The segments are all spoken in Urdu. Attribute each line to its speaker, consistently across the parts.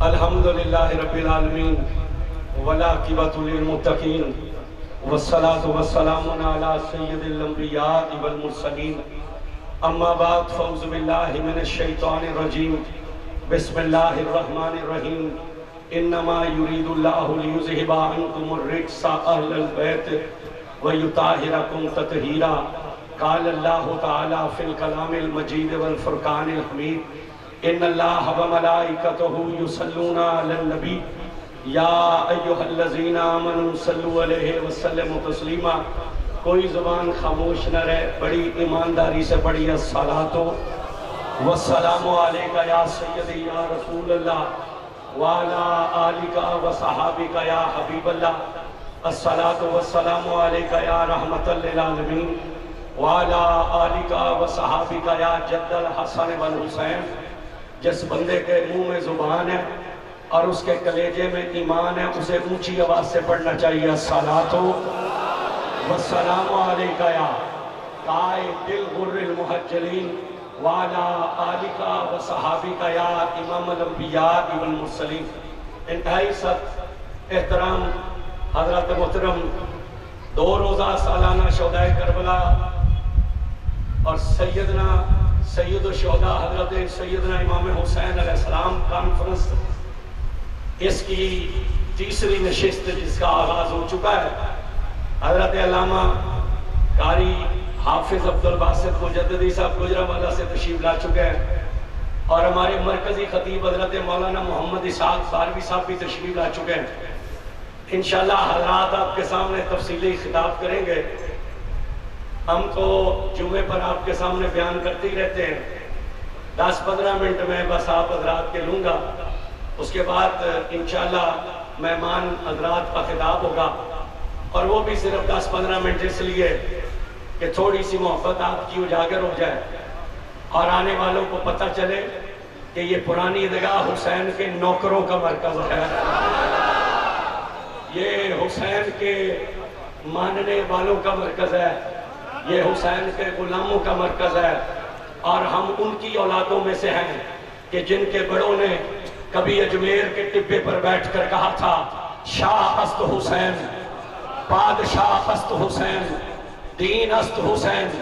Speaker 1: الحمدللہ رب العالمین والعاقبۃ للمتقین والصلاة والسلام علی سید الانبیاء والمرسلین اما بعد فاعوذ باللہ من الشیطان الرجیم بسم اللہ الرحمن الرحیم انما یرید اللہ لیذہب عنکم الرجس اہل البیت ویطہرکم تطہیرا قال اللہ تعالی فی الکلام المجید والفرقان الحمید ان اللہ وملائکتہ یصلون علی النبی یا ایہا الذین آمنوا صلوا علیہ وسلموا تسلیما۔ کوئی زبان خاموش نہ رہے، بڑی ایمانداری سے پڑھی الصلاۃ والسلام علیکہ یا سیدی یا رسول اللہ وعلی آلکہ وصحابکہ یا حبیب اللہ، الصلاۃ والسلام علیکہ یا رحمت للعالمین وعلی آلکہ وصحابکہ یا جد الحسن والحسین۔ جس بندے کے منہ میں زبان ہے اور اس کے کلیجے میں ایمان ہے، اسے اونچی آواز سے پڑھنا چاہیے الصلاۃ والسلام علیکہ یا قائد الغر المحجلین وعلی آلکہ وصحابکہ یا امام الانبیاء والمرسلین۔ انتہائی ست احترام حضرت محترم 2 روزہ سالانہ شہدائے کربلا اور سید الشہداء حضرت سیدنا امام حسین علیہ السلام کانفرنس، اس کی تیسری نشست جس کا آغاز ہو چکا ہے، حضرت علامہ قاری حافظ عبدالباسط مجددی صاحب گجرانوالہ سے تشریف لا چکے ہیں، اور ہمارے مرکزی خطیب حضرت مولانا محمد اسحاق بارگی صاحب بھی تشریف لا چکے ہیں۔ انشاءاللہ حضرات آپ کے سامنے تفصیلی خطاب کریں گے۔ ہم تو جمعے پر آپ کے سامنے بیان کرتے ہی رہتے ہیں، 10-15 منٹ میں بس آپ حضرات کے لوں گا، اس کے بعد انشاءاللہ مہمان حضرات کا خطاب ہوگا، اور وہ بھی صرف 10-15 منٹ اس لیے کہ تھوڑی سی محبت آپ کی اجاگر ہو جائے اور آنے والوں کو پتہ چلے کہ یہ پرانی عیدگاہ حسین کے نوکروں کا مرکز ہے، یہ حسین کے ماننے والوں کا مرکز ہے، یہ حسین کے غلاموں کا مرکز ہے، اور ہم ان کی اولادوں میں سے ہیں کہ جن کے بڑوں نے کبھی اجمیر کے ٹبے پر بیٹھ کر کہا تھا شاہ است حسین، بادشاہ است حسین، دین است حسین،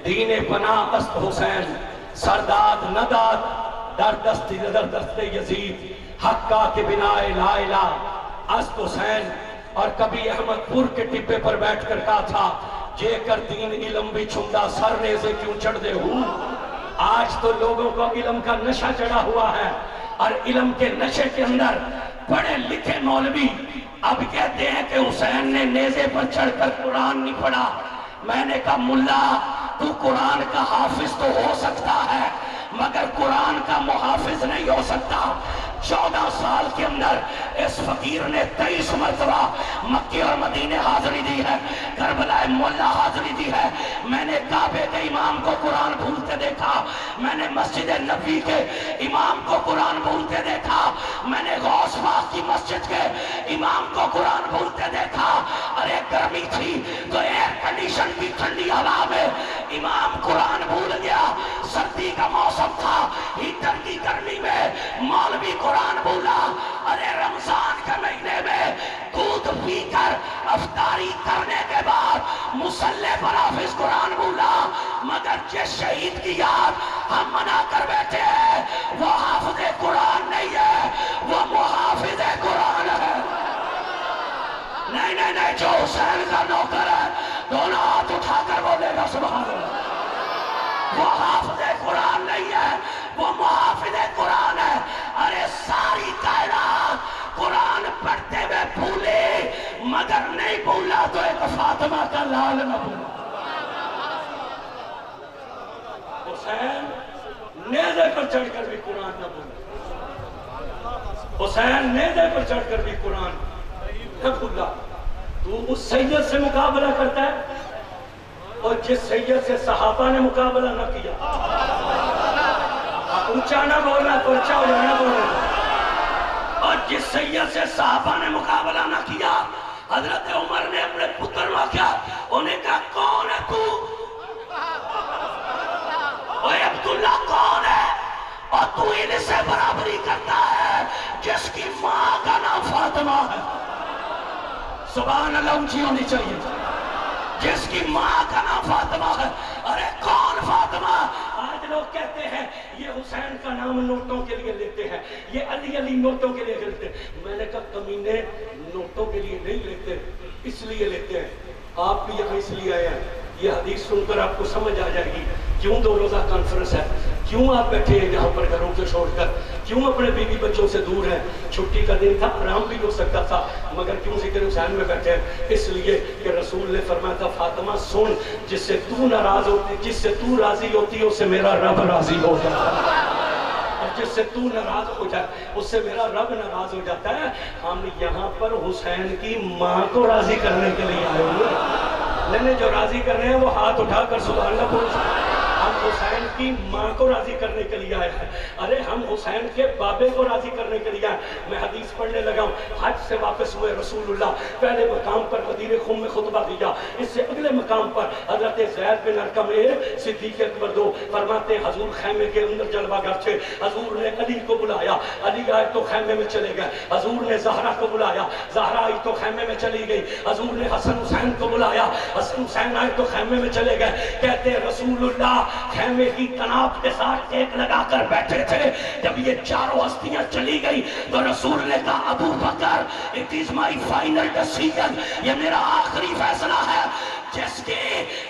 Speaker 1: دین پناہ است حسین، سرداد نداد در دست یزید، حقا کے بناء لا الہ است حسین۔ اور کبھی احمد پور کے ٹبے پر بیٹھ کر کہا تھا جے کر دین علم بھی چھندا سر نیزے کیوں چڑھ دے ہوں۔ آج تو لوگوں کو علم کا نشہ چڑھا ہوا ہے، اور علم کے نشے کے اندر پڑھے لکھے مولوی اب کہتے ہیں کہ حسین نے نیزے پر چڑھ کر قرآن نہیں پڑھا۔ میں نے کہا ملا تو قرآن کا حافظ تو ہو سکتا ہے مگر قرآن کا محافظ نہیں ہو سکتا۔ 14 سال کے اندر اس فقیر نے 23 مرتبہ مکے اور مدینے حاضری دی ہے، کربلا مولا حاضری دی ہے۔ میں نے کعبے کے امام کو قرآن بھولتے دیکھا، میں نے مسجد نبی کے امام کو قرآن بھولتے دیکھا، میں نے غوث پاک کی مسجد کے امام کو قرآن بھولتے دیکھا۔ ارے گرمی تھی تو ایئر کنڈیشن کی ٹھنڈی ہوا میں امام قرآن بھول گیا، سردی کا موسم تھا ہیٹر کی گرمی میں مولوی قرآن بھولا۔ ارے رمضان کے مہینے میں دودھ پی کر افطاری کرنے کے بعد مصلی پر حافظ قرآن بھولا، مگر جس شہید کی یاد ہم منا کر بیٹھے ہیں وہ حافظ قرآن نہیں ہے، وہ محافظ قرآن ہے۔ نہیں نہیں نہیں، جو حسین کا نوکر ہے دونوں ہاتھ اٹھا کر بولے گا سبحان اللہ۔ وہ حافظ قرآن نہیں ہے، وہ محافظ قرآن ہے۔ ارے ساری کائنات قرآن پڑھتے ہوئے بھولے مگر نہیں بھولا تو ایک فاطمہ کا لال نہ بھولا۔ حسین نیزے پر چڑھ کر بھی قرآن نہ بھولا، حسین نیزے پر چڑھ کر بھی قرآن نہ بھولا۔ تو اس سید سے مقابلہ کرتا ہے اور جس سید سے صحابہ نے مقابلہ نہ کیا۔ اونچا نہ بولنا تو اونچا ہو جانا بولنا۔ اور جس سید سے صحابہ نے مقابلہ نہ کیا، حضرت عمر نے اپنے پتر میں کیا انہیں کہا کون ہے تو؟ اوہ عبداللہ کون ہے؟ اور تو ان سے برابری کرتا ہے جس سبحان اللہ اونچی ہونی چاہیے. جس کی ماں کا نام فاطمہ ہے. ارے کون فاطمہ؟ آج لوگ کہتے ہیں یہ حسین کا نام نوٹوں کے لیے لیتے ہیں, یہ علی علی نوٹوں کے لیے لیتے ہیں. میں نے کہا کمینے نوٹوں کے لیے نہیں لیتے, اس لیے لیتے ہیں. آپ بھی یہاں اس لیے آئے ہیں. یہ حدیث سن کر آپ کو سمجھ آ جائے گی کیوں 2 روزہ کانفرنس ہے, کیوں آپ بیٹھے ہیں یہاں پر گھروں کو چھوڑ کر, کیوں اپنے بیوی بچوں سے دور ہیں. چھٹی کا دن تھا, آرام بھی ہو سکتا تھا, مگر کیوں ذکر حسین میں بیٹھے ہیں؟ اس لیے کہ رسول نے فرمایا تھا فاطمہ سن, جس سے تو ناراض ہوتی, جس سے تو راضی ہوتی ہے اس سے میرا رب راضی ہو جاتا ہے, اور جس سے تو ناراض ہو جائے اس سے میرا رب ناراض ہو جاتا ہے. ہم یہاں پر حسین کی ماں کو راضی کرنے کے لیے آئے ہوئے ہیں. جو راضی کر رہے ہیں وہ ہاتھ اٹھا کر سبحان اللہ بول سکتے ہیں. ہم حسین کی ماں کو راضی کرنے کے لیے آئے ہیں. ارے ہم حسین کے بابے کو راضی کرنے کے لیے آئے. میں حدیث پڑھنے لگا ہوں, حج سے واپس ہوئے رسول اللہ, پہلے مقام پر مدینہ خم میں خطبہ دیا, اس سے اگلے مقام پر حضرت زید بن ارقم صدیق اکبر دو فرماتے ہیں حضور خیمے کے اندر جلوہ گر تھے. حضور نے علی کو بلایا, علی آئے تو خیمے میں چلے گئے. حضور نے زہرا کو بلایا, زہرا آئی تو خیمے میں چلی گئی. حضور نے حسن حسین کو بلایا, حسن حسین آئے تو خیمے میں چلے گئے. کہتے ہیں رسول اللہ خیمے کی کناب کے ساتھ ایک لگا کر بیٹھے تھے. جب یہ چاروں ہستیاں چلی گئی تو رسول نے کہا ابو بکر it is my final decision, یہ میرا آخری فیصلہ ہے. جس کی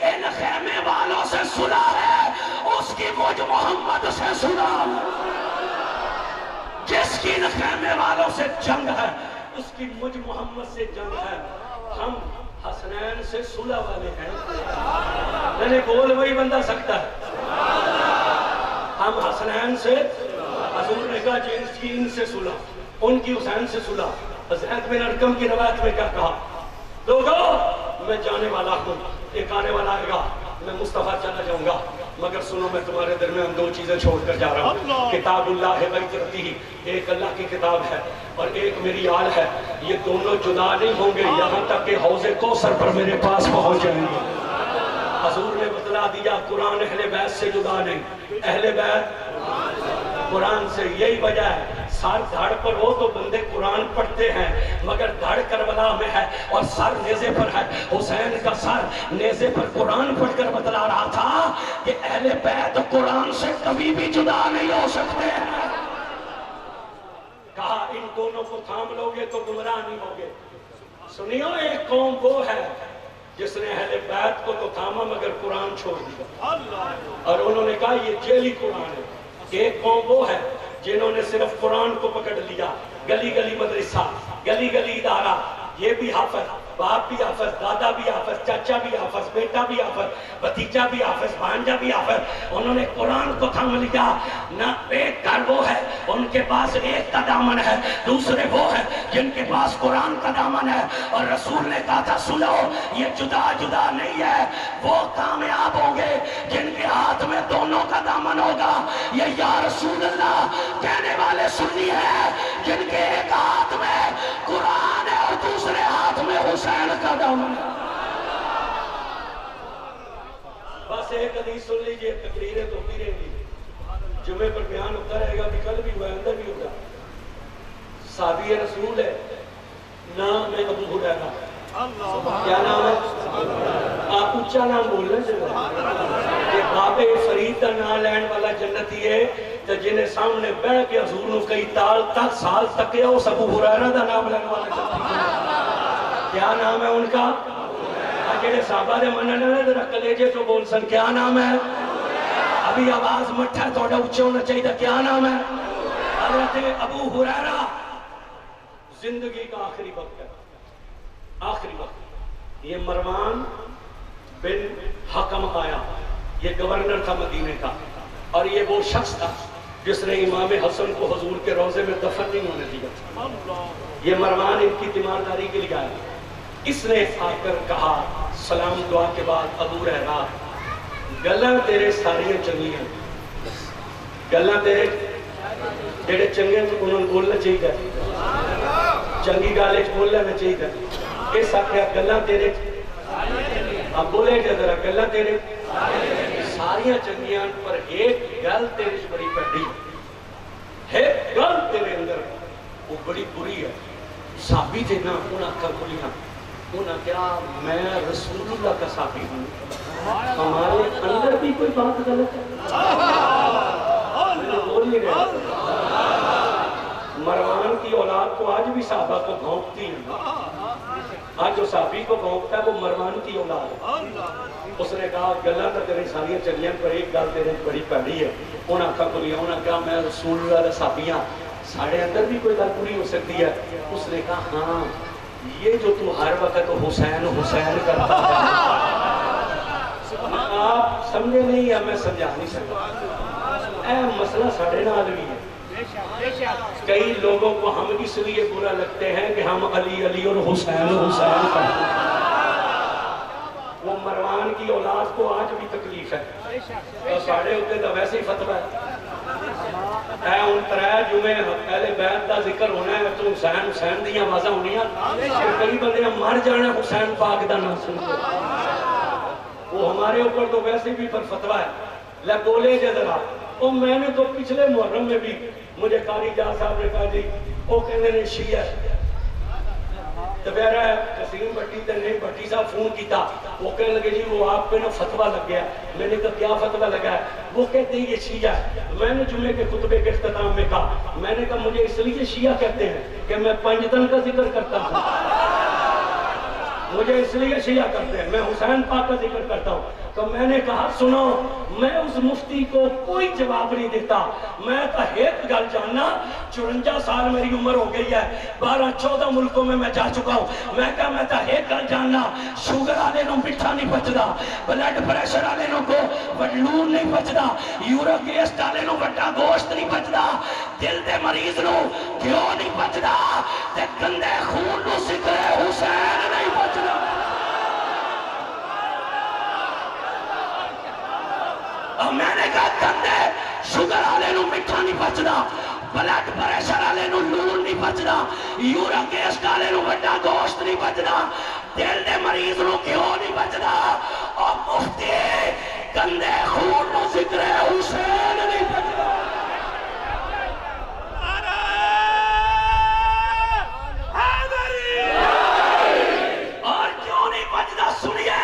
Speaker 1: ان خیمے والوں سے صلح ہے اس کی مجھ محمد سے صلح ہے. جس کی ان خیمے والوں سے جنگ ہے اس کی مجھ محمد سے جنگ ہے. ہم حسنین سے صلح والے ہیں. میں نے بول وہی بندہ سکتا ہے. ہم حسنین سے, حضور نے کہا جس کی ان سے صلح, ان کی حسین سے صلح. زید بن ارقم کی روایت میں کیا کہا, لوگو میں جانے والا ہوں, ایک آنے والا آئے گا, میں مصطفیٰ چلا جاؤں گا, مگر سنو میں تمہارے درمیان 2 چیزیں چھوڑ کر جا رہا ہوں. کتاب اللہ ہے بیترتی, ایک اللہ کی کتاب ہے اور ایک میری آل ہے. یہ دونوں جدا نہیں ہوں گے یہاں تک کہ حوض کوثر پر میرے پاس پہنچ جائیں گے. حضور نے بتلا دیا قرآن اہل بیت سے جدا نہیں, اہل بیت قرآن سے. یہی وجہ ہے سر دھڑ پر ہو تو بندے قرآن پڑھتے ہیں, مگر دھڑ کربلا میں ہے اور سر نیزے پر ہے. حسین کا سر نیزے پر قرآن پڑھ کر بتلا رہا تھا کہ اہل بیت قرآن سے کبھی بھی جدا نہیں ہو سکتے ہیں. کہا ان دونوں کو تھام لو گے تو گمراہ نہیں ہوگے. سنیو, ایک قوم وہ ہے جس نے اہل بیت کو تو تھاما مگر قرآن چھوڑ دیا اور انہوں نے کہا یہ جیلی قرآن ہے. ایک قوم وہ ہے جنہوں نے صرف قرآن کو پکڑ لیا, گلی گلی مدرسہ, گلی گلی ادارہ, یہ بھی حافظ, باپ بھی حافظ, دادا بھی حافظ, چاچا بھی حافظ, بیٹا بھی حافظ, بھتیجا بھی حافظ, بھانجا بھی حافظ. انہوں نے قرآن کو تھام لیا. نہ ایک گھر وہ ہے ان کے پاس ایک کا دامن ہے, دوسرے وہ ہے جن کے پاس قرآن کا دامن ہے. اور رسول نے کہا تھا سنو یہ جدا جدا نہیں ہے, وہ کامیاب ہوں گے جن کے ہاتھ میں دونوں کا دامن ہوگا. یہ یا رسول اللہ کہنے والے سنی ہے جن کے ایک ہاتھ میں قرآن ہے اور دوسرے ہاتھ میں حسین کا دامن ہے. بس ایک حدیث سن لیجئے, تقریریں تو ہوتی رہیں گی, جمعے پر بیان ہوتا رہے گا, بھی کل بھی ہوا, اندر بھی ہوگا. صحابی رسول ہے, نام ہے ابو ہریرہ. کیا نام ہے؟ آپ اونچا نام بول رہے ہیں. کہ بابے فرید کا نام لین والا جنتی ہے تو جنہیں سامنے بیٹھ کے حضور نے کئی سال تک اس ابو ہریرہ کا نام لین والا جنتی ہے. کیا نام ہے ان کا؟ جڑے صحابہ دے مننے نے ذرا کلیجے تو بول سن, کیا نام ہے؟ ابھی آواز مٹھا ہے تھوڑا اونچا ہونا چاہیے. کیا نام ہے؟ حضرت ابو ہریرہ. زندگی کا آخری وقت ہے, آخری وقت. یہ مروان بن حکم آیا, یہ گورنر تھا مدینے کا, اور یہ وہ شخص تھا جس نے امام حسن کو حضور کے روضے میں دفن نہیں ہونے دیا. یہ مروان ان کی تیمارداری کے لیے آیا. اس نے آ کر کہا سلام دعا کے بعد, ابو ہریرہ گلاں تیرے ساریاں چنگیاں, گلاں تیرے جڑے چنگے انہوں نے بولنا چاہیے, چنگی گالے بولنا چاہیے. اس آخیا گلاں تیرے, اب بولے کہ ذرا گلاں تیرے ساریاں چنگیاں, پر ایک گل تیرے بڑی پیڑی, ایک گل تیرے اندر وہ بڑی بری ہے. صحابی تھے نا, انہاں آنکھاں کھلیاں, انہوں نے کہا میں رسول اللہ کا صحابی ہوں، ہمارے اندر بھی کوئی بات غلط ہے؟ میں بول نہیں رہا، مروان کی اولاد کو آج بھی صحابہ کو بھونکتی ہیں، آج جو صحابی کو بھونکتا ہے وہ مروان کی اولاد ہے۔ اس نے کہا گلہ تو تیرے ساریاں چلیاں پر ایک گل تیرے بڑی پیڑی ہے۔ انہاں آنکھاں کھولیا، انہاں کہا میں رسول اللہ کا صحابی ہاں، ساڑھے اندر بھی کوئی گل پوری ہو سکتی ہے؟ اس نے کہا ہاں، یہ جو تو ہر وقت حسین حسین کرتا ہے آپ سمجھے نہیں ہے، میں سمجھا نہیں سکتا۔ اے مسئلہ ساڑھے نال بھی ہے۔ کئی لوگوں کو ہم اس لیے برا لگتے ہیں کہ ہم علی علی اور حسین حسین کرتے ہیں۔ وہ مروان کی اولاد کو آج بھی تکلیف ہے، تو ساڑھے ہوتے تو ویسے ہی فتوہ ہے۔ اے ان ترے جمعے پہلے بیعت دا ذکر ہونا ہے تو حسین حسین دیاں آوازاں ہونیاں، کئی بندے مر جانا حسین پاک دا نام سن کے، وہ ہمارے اوپر تو ویسے بھی پر فتوہ ہے۔ لے بولے جے ذرا، اور میں نے تو پچھلے محرم میں بھی مجھے قاری جا صاحب نے کہا جی وہ کہنے نے شیعہ تو میرا قسیم بھٹی تے نہیں بھٹی صاحب فون کیتا، وہ کہنے لگے جی وہ آپ پہ نا فتوہ لگ گیا۔ میں نے کہا کیا فتوہ لگا ہے؟ وہ کہتے ہیں یہ شیعہ ہے۔ میں نے جمعے کے خطبے کے اختتام میں کہا، میں نے کہا مجھے اس لیے شیعہ کہتے ہیں کہ میں پنجتن کا ذکر کرتا ہوں، مجھے اس لیے شیعہ کرتے ہیں، میں حسین پاک کا ذکر کرتا ہوں۔ تو میں نے کہا سنو، میں اس مفتی کو کوئی جواب نہیں دیتا، میں تو ایک گل جاننا، 54 سال میری عمر ہو گئی ہے، 12-14 ملکوں میں جا چکا ہوں، میں کہا میں تو ایک گل جاننا، شوگر آلے نو مٹھا نہیں پچدا، بلڈ پریشر آلے نو کو لون نہیں پچدا، یورک ایسٹ آلے نو وڈا گوشت نہیں پچدا، دل دے مریض نو کیوں نہیں پچدا، تے گندے خون نو ذکر حسین نہیں پچدا۔ اور میں نے کہا گندے شوگر آلے نو مٹھا نہیں پچدا، بلڈ پریشر آلے نو لون نہیں پچدا، یورک ایسٹ آلے نو وڈا گوشت نہیں پچدا، دل دے مریض نو کیوں نہیں پچدا، اور مفتی گندے خون نو ذکر حسین نہیں پچدا۔ اور کیوں نہیں پچدا سنیے،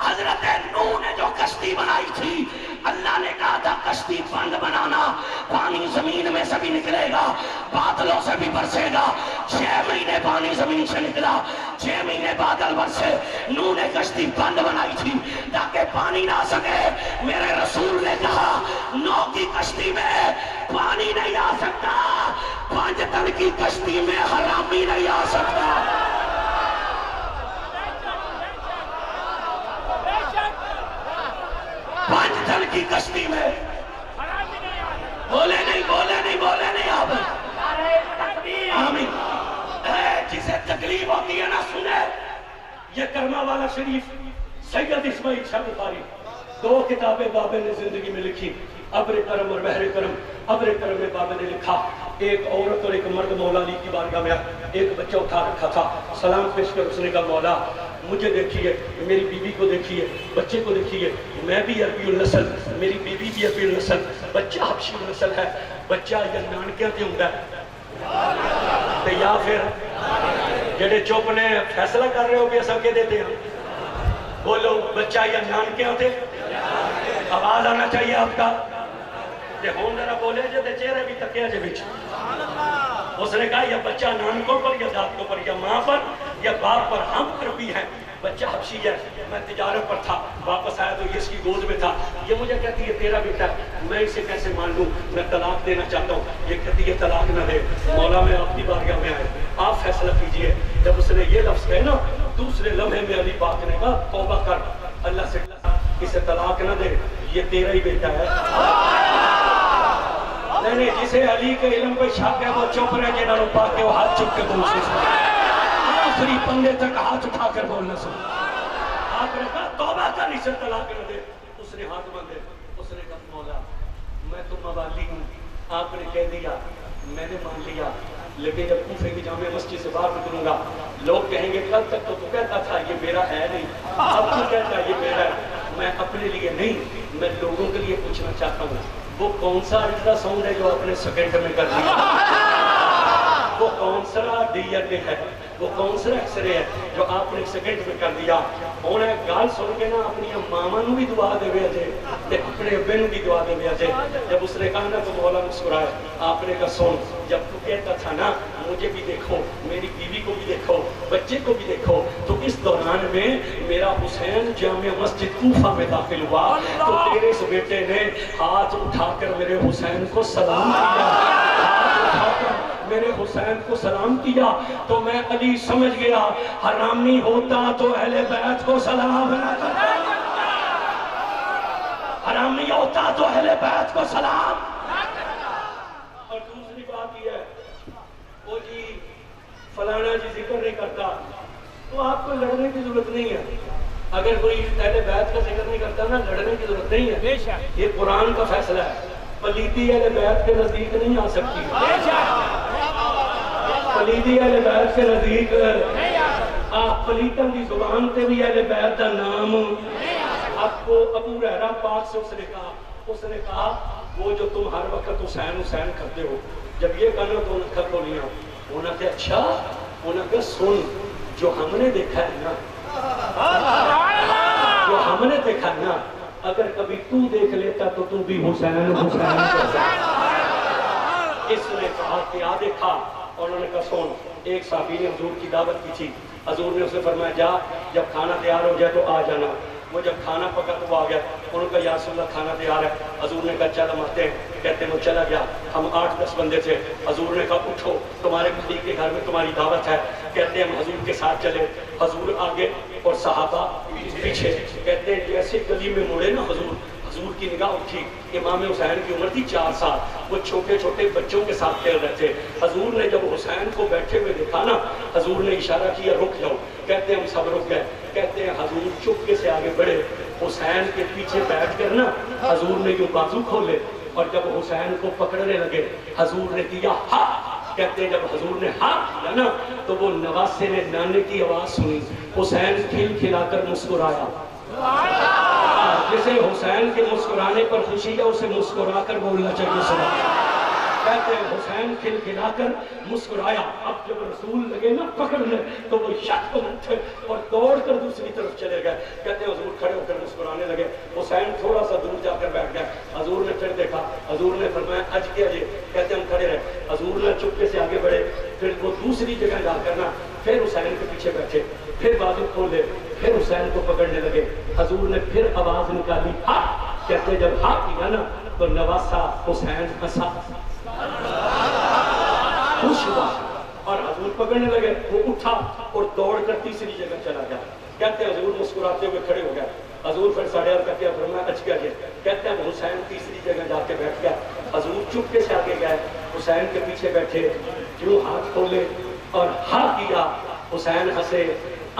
Speaker 1: حضرت نوح نے جو کشتی بنائی تھی، اللہ نے کہا تھا کشتی بند بنانا، پانی زمین میں سے بھی نکلے گا، بادلوں سے بھی برسے گا۔ 6 مہینے پانی زمین سے نکلا، 6 مہینے بادل برسے۔ نوح نے کشتی بند بنائی تھی تاکہ پانی نہ آ سکے۔ میرے رسول نے کہا نوح کی کشتی میں پانی نہیں آ سکتا، 5 طن کی کشتی میں حرامی نہیں آ سکتا۔ پنجتن کی کشتی میں بولے نہیں آپ آمین۔ جسے تکلیف ہوتی ہے نہ سنے، یہ کرما والا شریف سید اسماعیل شاہ بخاری 2 کتابیں بابے نے زندگی میں لکھی، ابر کرم اور بحر کرم۔ ابر کرم میں بابے نے لکھا ایک عورت اور ایک مرد مولا علی کی بارگاہ میں ایک بچہ اٹھا رکھا تھا، سلام پیش کر اس نے کہا مولا مجھے دیکھیے، میری بیوی کو دیکھیے، بچے کو دیکھیے، میں بھی عربی النسل، میری بیوی بھی عربی النسل، بچہ حبشی النسل ہے، بچہ یا نانکیاں تے ہوندا ہے تے یا پھر جڑے چپ نے فیصلہ کر رہے ہو کہ سب کے دیتے ہیں، بولو بچہ یا نانکیاں تے، آواز آنا چاہیے آپ کا، تے ہون ذرا بولے جو تے چہرے بھی تکیا جے بچ۔ اس نے کہا یا بچہ نانکوں پر یا دادکوں پر یا ماں پر یا باپ پر، ہم عربی ہیں، بچہ حبشی ہے، میں تجارت پر تھا، واپس آیا تو یہ اس کی گود میں تھا، یہ مجھے کہتی ہے تیرا بیٹا ہے، میں اسے کیسے مان لوں، میں طلاق دینا چاہتا ہوں، یہ کہتی ہے طلاق نہ دے، مولا میں آپ کی بارگاہ میں آئے، آپ فیصلہ کیجئے۔ جب اس نے یہ لفظ کہے نا، دوسرے لمحے میں علی پاک نے کہا توبہ کر، اللہ سے اسے طلاق نہ دے، یہ تیرا ہی بیٹا ہے۔ نہیں جسے علی کے علم پہ شک ہے وہ چپ رہے، جنہوں نے پاک کے وہ ہاتھ چپ کے بول سے آخری پندے تک ہاتھ اٹھا کر بولنا سن۔ آپ نے کہا توبہ کر اسے طلاق نہ دے، اس نے ہاتھ باندھے، اس نے کہا مولا میں تو موالی ہوں، آپ نے کہہ دیا میں نے مان لیا، لیکن جب کوفے کی جامع مسجد سے باہر نکلوں گا لوگ کہیں گے کل تک تو کہتا تھا یہ میرا ہے نہیں، اب تو کہتا ہے یہ میرا ہے۔ میں اپنے لیے نہیں، میں لوگوں کے لیے پوچھنا چاہتا ہوں وہ کون سا الٹرا ساؤنڈ ہے جو اپنے سیکنڈ میں کر دیا، وہ کون سا ڈی این اے ہے، وہ کون سا ایکس رے ہے جو آپ نے ایک سیکنڈ میں کر دیا؟ انہیں گال سن کے نا اپنی ماما نو بھی دعا دے وے جے تے اپنے ابے نو بھی دعا دے وے جے. جب اس نے کہا نا تو مولا مسکرائے. آپ نے کہا سن، جب تو کہتا تھا نا مجھے بھی دیکھو، میری بیوی کو بھی دیکھو، بچے کو بھی دیکھو، تو اس دوران میں میرا حسین جامع مسجد کوفہ میں داخل ہوا تو تیرے اس بیٹے نے ہاتھ اٹھا کر میرے حسین کو سلام کیا. ہاتھ اٹھا کر میرے حسین کو سلام کیا تو میں علی سمجھ گیا حرامی ہوتا تو اہل بیت کو سلام نہ کرتا، حرامی ہوتا تو اہل بیت کو سلام. اور دوسری بات یہ ہے، وہ جی فلانا جی ذکر نہیں کرتا، تو آپ کو لڑنے کی ضرورت نہیں ہے. اگر کوئی اہل بیت کا ذکر نہیں کرتا نا، لڑنے کی ضرورت نہیں ہے. یہ قرآن کا فیصلہ ہے. پلیتی اہل بیت کے نزدیک نہیں آ سکتی، پلیتی اہل بیت کے نزدیک آپ پلیتن کی زبان تے بھی اہل بیت کا نام. آپ کو ابو ہریرہ پاک سے اس نے کہا وہ جو تم ہر وقت حسین حسین کرتے ہو، جب یہ کہنا تو انہیں کھو لیا. انہوں نے کہا اچھا، انہوں نے کہا سن، جو ہم نے دیکھا ہے نا، جو ہم نے دیکھا ہے نا، اگر کبھی تو دیکھ لیتا تو تو بھی حسین حسین کرتا. اس نے کہا کیا دیکھا؟ انہوں نے کہا سن، ایک صحابی نے حضور کی دعوت کی تھی، حضور نے اسے فرمایا جا، جب کھانا تیار ہو جائے تو آ جانا. وہ جب کھانا پکا تو آ گیا. انہوں نے کہا یا رسول اللہ کھانا تیار ہے. حضور نے کہا چل ہم آتے ہیں. کہتے ہیں وہ چلا گیا. ہم 8-10 بندے تھے. حضور نے کہا اٹھو، تمہارے بھائی کے گھر میں تمہاری دعوت ہے. کہتے ہیں ہم حضور کے ساتھ چلے، حضور آگے اور صحابہ پیچھے. کہتے ہیں جیسے گلی میں مڑے نا حضور کی نگاہ اٹھی. امام حسین کی عمر تھی 4 سال. وہ چھوٹے چھوٹے بچوں کے ساتھ کھیل رہے تھے. حضور نے جب حسین کو بیٹھے ہوئے دیکھا نا، حضور نے اشارہ کیا رک جاؤ. کہتے ہیں ہم سب رک گئے. کہتے ہیں حضور چپکے سے آگے بڑھے، حسین کے پیچھے بیٹھ کر نا حضور نے یوں بازو کھولے اور جب حسین کو پکڑنے لگے حضور نے کیا ہا. کہتے ہیں جب حضور نے ہا کیا نا تو وہ نواسے نے نانے کی آواز سنی. حسین کھل کھلا کر مسکرایا. جسے حسین کے مسکرانے پر خوشی ہے اسے مسکرا کر بولنا چاہیے سنا. کہتے ہیں حسین کھل کھلا کر مسکرایا. اب جب رسول لگے نا پکڑنے تو وہ شک کو اٹھے اور دوڑ کر دوسری طرف چلے گئے. کہتے ہیں حضور کھڑے ہو کر مسکرانے لگے. حسین تھوڑا سا دور جا کر بیٹھ گئے. حضور نے پھر دیکھا. حضور نے فرمایا اج کیا جی؟ کہتے ہیں ہم کھڑے رہے. حضور نے چپکے سے آگے بڑھے. پھر وہ دوسری جگہ جا کر نا پھر حسین کے پیچھے بیٹھے. پھر بازو کھولے. پھر حسین کو پکڑنے لگے. حضور نے پھر آواز نکالی ہا. کہتے ہیں جب ہا کیا نا تو نواسا حسین ہنسا، خوش ہوا اور حضور پکڑنے لگے. وہ اٹھا اور دوڑ کر تیسری جگہ چلا گیا. کہتے ہیں حضور مسکراتے ہوئے کھڑے ہو گئے. حضور پھر ساڑھے آٹھ کیا فرمایا اچ کیا جی؟ کہتے ہیں حسین تیسری جگہ جا کے بیٹھ گیا. حضور چپکے سے آگے گئے، حسین کے پیچھے بیٹھے، جو ہاتھ کھولے اور ہا کیا. حسین ہنسے.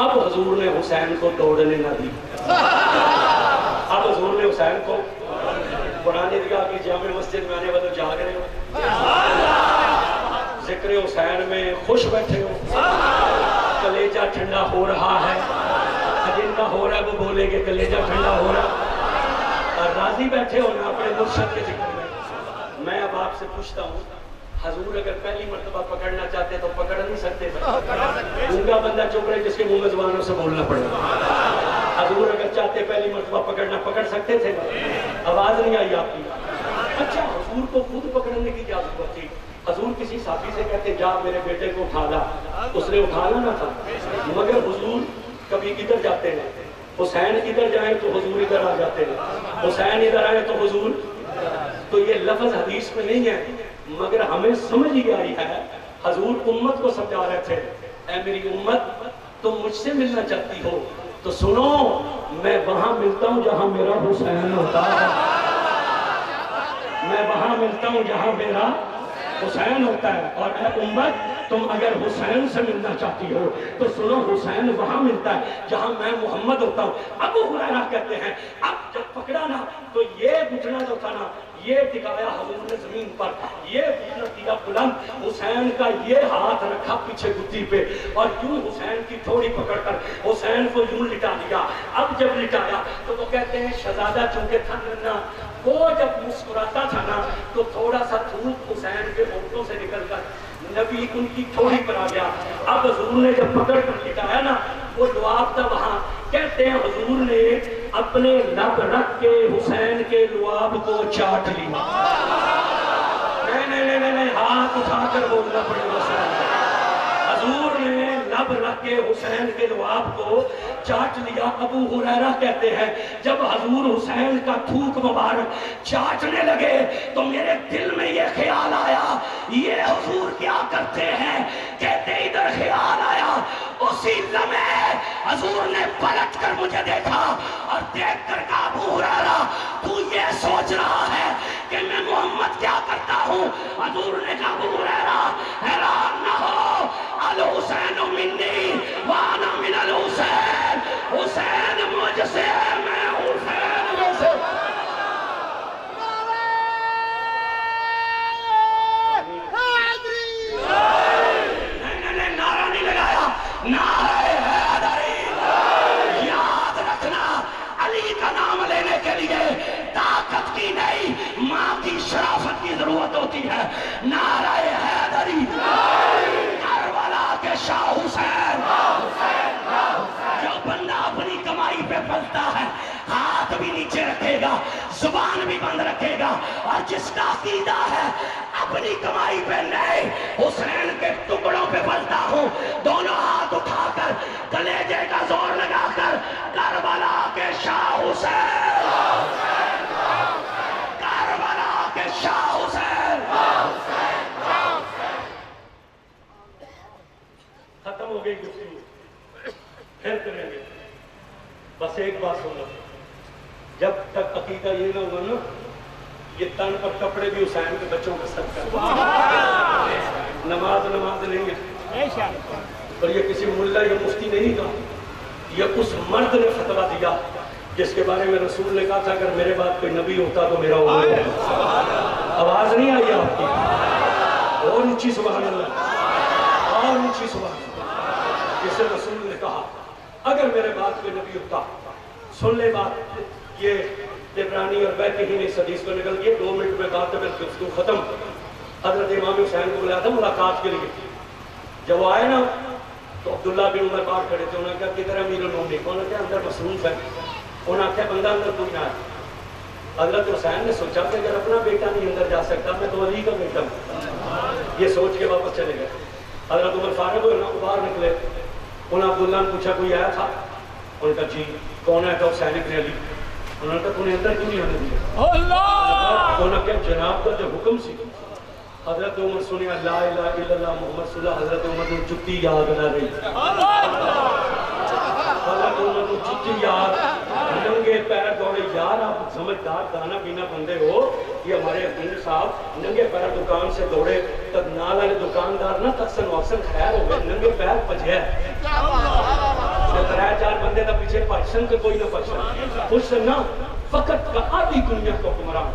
Speaker 1: اب حضور نے حسین کو دوڑنے نہ دی. اب حضور نے حسین کو قرآن دیکھا کہ جامع مسجد میں آنے والے جاگ رہے ہو، ذکر حسین میں خوش بیٹھے ہو، کلیجہ ٹھنڈا ہو رہا ہے. جن کا ہو رہا ہے وہ بولے کہ کلیجہ ٹھنڈا ہو رہا. اور راضی بیٹھے ہو نا اپنے مرشد کے ذکر میں. میں اب آپ سے پوچھتا ہوں، حضور اگر پہلی مرتبہ پکڑنا چاہتے تو پکڑ نہیں سکتے تھے؟ گونگا بندہ چپ رہے جس کے منہ میں زبانوں سے بولنا پڑے. حضور اگر چاہتے پہلی مرتبہ پکڑنا پکڑ سکتے تھے. آواز نہیں آئی آپ کی. اچھا حضور کو خود پکڑنے کی کیا ضرورت تھی؟ حضور کسی صحابی سے کہتے جا میرے بیٹے کو اٹھا لا، اس نے اٹھانا نہ تھا. مگر حضور کبھی ادھر جاتے ہیں، حسین ادھر جائیں تو حضور ادھر آ جاتے ہیں، حسین ادھر آئے تو حضور. تو یہ لفظ حدیث میں نہیں ہے مگر ہمیں سمجھ ہی آئی ہے. حضور امت کو سمجھا رہے تھے اے میری امت تم مجھ سے ملنا چاہتی ہو تو سنو، میں وہاں ملتا ہوں جہاں میرا حسین ہوتا ہے. میں وہاں ملتا ہوں جہاں میرا حسین ہوتا ہے. اور اے امت تم اگر حسین سے ملنا چاہتی ہو تو سنو، حسین وہاں ملتا ہے جہاں میں محمد ہوتا ہوں. ابو ہریرہ کہتے ہیں اب جب پکڑا نا تو یہ گھٹنا جو تھا نا یہ ٹکایا حضور نے زمین پر، یہ گھٹنا کیا بلند، حسین کا یہ ہاتھ رکھا پیچھے گدی پہ اور یوں حسین کی تھوڑی پکڑ کر حسین کو یوں لٹا دیا. اب جب لٹایا تو وہ کہتے ہیں شہزادہ چونکہ تھا ننا، وہ جب مسکراتا تھا نا تو تھوڑا سا تھوک حسین کے ہونٹوں سے نکل کر نبی ان کی تھوڑی پر آ گیا. اب حضور نے جب پکڑ کر لٹایا نا وہ لعاب تھا وہاں, کہتے ہیں حضور نے اپنے لب رکھ کے حسین کے لعاب کو چاٹ لیا. نہیں, ہاتھ اٹھا کر بولنا پڑے گا. حضور نے لب رکھ کے حسین کے لعاب کو چاٹ لیا. ابو ہریرہ کہتے ہیں جب حضور حسین کا تھوک مبارک چاٹنے لگے تو میرے دل میں یہ خیال آیا یہ حضور کیا کرتے ہیں. کہتے ادھر خیال آیا, اسی لمحے حضور نے پلٹ کر مجھے دیکھا اور دیکھ کر کہا ابو ہریرہ تو یہ سوچ رہا ہے کہ میں محمد کیا کرتا ہوں. حضور نے کہا ابو ہریرہ حیران نہ ہو, الحسین منی وانا من الحسین, حسین مجھ سے میں حسین میں سے. نہیں, نعرہ نہیں لگایا, نعرہ حیدری. یاد رکھنا علی کا نام لینے کے لیے طاقت کی نہیں ماں کی شرافت کی ضرورت ہوتی ہے. نعرہ حیدری, کربلا کے شاہ حسین. جو بندہ اپنی کمائی پہ پلتا ہے ہاتھ بھی نیچے رکھے گا, زبان بھی بند رکھے گا, اور جس کا عقیدہ ہے اپنی کمائی پہ نہیں حسین کے ٹکڑوں پہ پلتا ہوں, دونوں ہاتھ اٹھا کر کلیجے کا زور لگا کر کربلا کے شاہ حسین, کربلا کے شاہ حسین. ختم ہو گئی گفتگو, پھر کریں گے. بس ایک بات سنو, جب تک عقیدہ یہ نہ ہوا نا یہ تن پر کپڑے بھی حسین کے بچوں کا صدقہ. نماز نہیں ہے, اور یہ کسی ملا یا مفتی نہیں تھا, یہ اس مرد نے فتویٰ دیا جس کے بارے میں رسول نے کہا تھا اگر میرے بعد کوئی نبی ہوتا تو میرا وہ ہوتا. آواز نہیں آئی آپ کی؟ اور اونچی سبحان اللہ, اور اونچی سبحان اللہ. جسے رسول نے کہا اگر میرے بعد کوئی نبی ہوتا. سن لے بات, یہ عبرانی اور بیت ہی اس حدیث کو نکل گئی. 2 منٹ میں بات ہے, گفتگو ختم. حضرت امام حسین کو بلایا تھا ملاقات کے لیے. جب وہ آئے نا تو عبداللہ بن عمر باہر کھڑے تھے. انہوں نے کہا کدھر امیر المومنین, انہوں نے کہا اندر مصروف ہے. انہوں نے کہا بندہ اندر کوئی نہ آئے. حضرت حسین نے سوچا کہ اگر اپنا بیٹا نہیں اندر جا سکتا میں تو علی کا بیٹا ہوں. یہ سوچ کے واپس چلے گئے. حضرت عمر فارغ ہوئے نا, باہر نکلے. انہوں نے عبداللہ نے پوچھا کوئی آیا تھا؟ انہوں نے کہا جی. کون ہے؟ کہا حسین ابن علی. انہوں نے کہا تم نے اندر کیوں نہیں آنے دیا؟ انہوں نے کہا جناب کا جو حکم سی. حضرت عمر سنیا لا الہ الا اللہ محمد صلی اللہ. حضرت عمر نے جتی یاد نہ رہی. حضرت عمر نے جتی یاد, ننگے پیر دوڑے. یار آپ سمجھدار دانا پینا بندے ہو. یہ ہمارے حکیم صاحب ننگے پیر دکان سے دوڑے تک نال والے دکاندار نہ تقسن وقسن خیر ہو گئے, ننگے پیر پجھے. 3-4 بندے دا پیچھے پچھن کے کوئی نہ پچھن خوش نہ فقط کا آدھی دنیا کو حکمران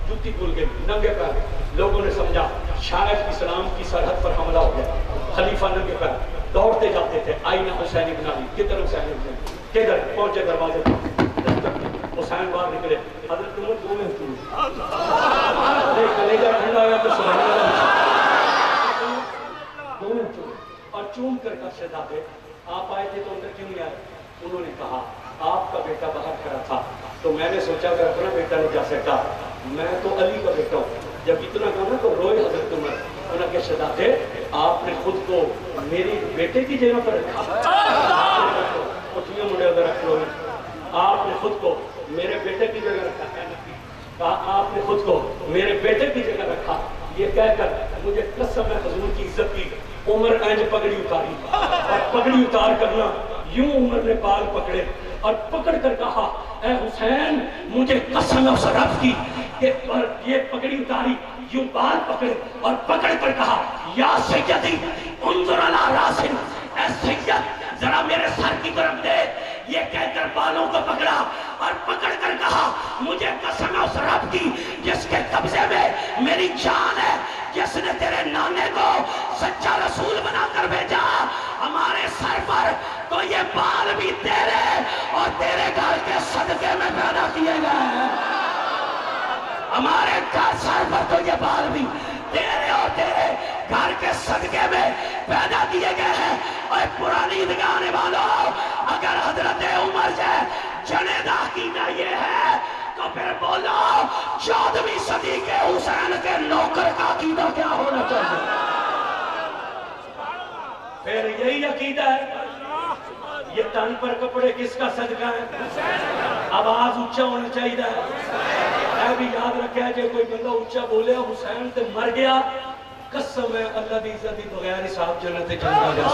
Speaker 1: جوتی کھول گئی ننگے پیر. لوگوں نے سمجھا شاید اسلام کی سرحد پر حملہ ہو گیا. خلیفہ ننگے پیر دوڑتے جاتے تھے. آئینہ حسین ابن علی, کدھر حسین ابن علی, کدھر پہنچے دروازے پر. حسین باہر نکلے. حضرت عمر 2 منٹ کلیجہ ٹھنڈا ہوا تو سبحان اللہ 2 منٹ اور چوم کر شہزادے آپ آئے تھے تو اندر کیوں نہیں آئے؟ انہوں نے کہا آپ کا بیٹا باہر کھڑا تھا تو میں نے سوچا اگر اپنا بیٹا نہیں جا سکتا میں تو علی کا بیٹا ہوں. جب اتنا کہا نا تو روئے حضرت عمر. انہوں نے کہا شہزادے آپ نے خود کو میری بیٹے کی جگہ پر رکھا. اٹھیے منڈے اگر رکھ لو. آپ نے خود کو میرے بیٹے کی جگہ رکھا. کہا آپ نے خود کو میرے بیٹے کی جگہ رکھا. یہ کہہ کر مجھے قسم ہے حضور کی عزت کی عمر اینج پگڑی اتاری اور پگڑی اتار کرنا یوں عمر نے بال پکڑے اور پکڑ کر کہا اے حسین مجھے قسم اس رب کی کہ یہ پگڑی اتاری یوں بال پکڑے اور پکڑ کر کہا یا سیدی انظر علی راسن, اے سید ذرا میرے سر کی طرف دے. یہ کہہ کر بالوں کو پکڑا اور پکڑ کر کہا مجھے قسم اس رب کی جس کے قبضے میں میری جان ہے, جس نے تیرے نانے کو سچا رسول بنا کر بھیجا, ہمارے سر پر تو یہ بال بھی تیرے اور تیرے گھر کے صدقے میں پیدا کیے گئے. ہمارے سر پر تو یہ بال بھی تیرے اور تیرے گھر کے صدقے میں پیدا کیے گئے ہیں۔ اور پرانی عیدگاہ آنے والوں، اگر حضرت عمر سے جنیدہ عقیدہ یہ ہے تو پھر بولو 14ویں صدی کے حسین کے نوکر کا عقیدہ کیا ہونا چاہیے؟ پھر یہی عقیدہ ہے۔ یہ تن پر کپڑے کس کا صدقہ ہے؟ آواز اونچا ہونا چاہیے ہے بھی یاد رکھا جے کوئی بندہ اونچا بولے حسین تے مر گیا، قسم ہے اللہ دی عزت دی بغیر حساب جنت چلا جا۔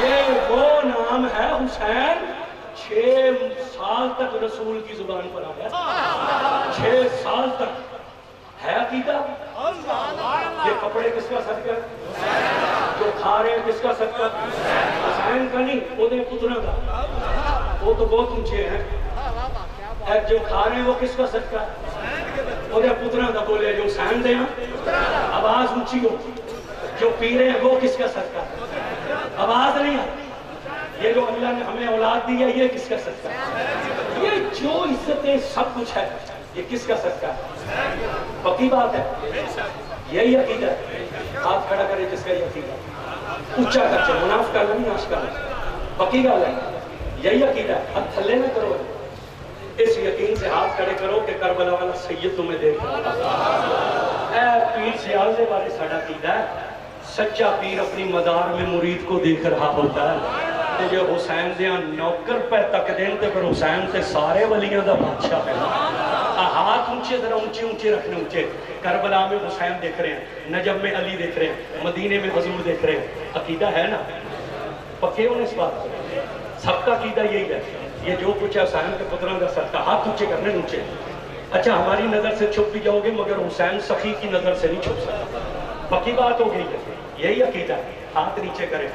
Speaker 1: یہ وہ نام ہے حسین، 6 سال تک رسول کی زبان پر آیا، 6 سال تک ہے عقیدہ۔ یہ کپڑے کس کا صدقہ ہے؟ جو کھا رہے ہیں کس کا صدقہ؟ حسین کا نہیں، وہ دے پترہ کا، وہ تو بہت اونچے ہیں۔ جو کھا رہے ہیں وہ کس کا صدقہ ہے؟ وہ دے پترہ کا، بولے جو حسین دے ہیں آواز اونچی ہو۔ جو پی رہے ہیں وہ کس کا صدقہ ہے؟ آواز نہیں ہے۔ یہ جو اللہ نے ہمیں اولاد دی ہے یہ کس کا صدقہ ہے؟ یہ جو عزتیں سب کچھ ہے یہ کس کا صدقہ ہے؟ پکی بات ہے، یہی عقیدہ ہے۔ ہاتھ کھڑا کرے جس کا یہ عقیدہ ہے، اونچا کرتے منافق کا نہیں آشکار ہے، پکی گال ہے، یہی عقیدہ ہے۔ ہاتھ تھلے نہ کرو، اس یقین سے ہاتھ کھڑے کرو کہ کربلا والا سید تمہیں دیکھ رہا۔ اے پیر سیال سے بارے ساڑھا عقیدہ ہے، سچا پیر اپنی مزار میں مرید کو دیکھ رہا ہوتا ہے۔ تو یہ حسین دیاں نوکر پہ تک دین تے پھر حسین تے سارے ولیاں دا بادشاہ ہے۔ ہاتھ اونچے ذرا اونچے رکھنے اونچے۔ کربلا میں حسین دیکھ رہے ہیں، نجف میں علی دیکھ رہے ہیں، مدینے میں حضور دیکھ رہے ہیں۔ عقیدہ ہے نا؟ پکے ہونے اس بات پر، سب کا عقیدہ یہی ہے۔ یہ جو کچھ ہے حسین کے پتروں کا صدقہ، ہاتھ اونچے کرنے اونچے۔ اچھا ہماری نظر سے چھپ بھی جاؤ گے مگر حسین سخی کی نظر سے نہیں چھپ سکتا، پکی بات ہو گئی ہے، یہی عقیدہ ہے۔ ہاتھ نیچے کریں۔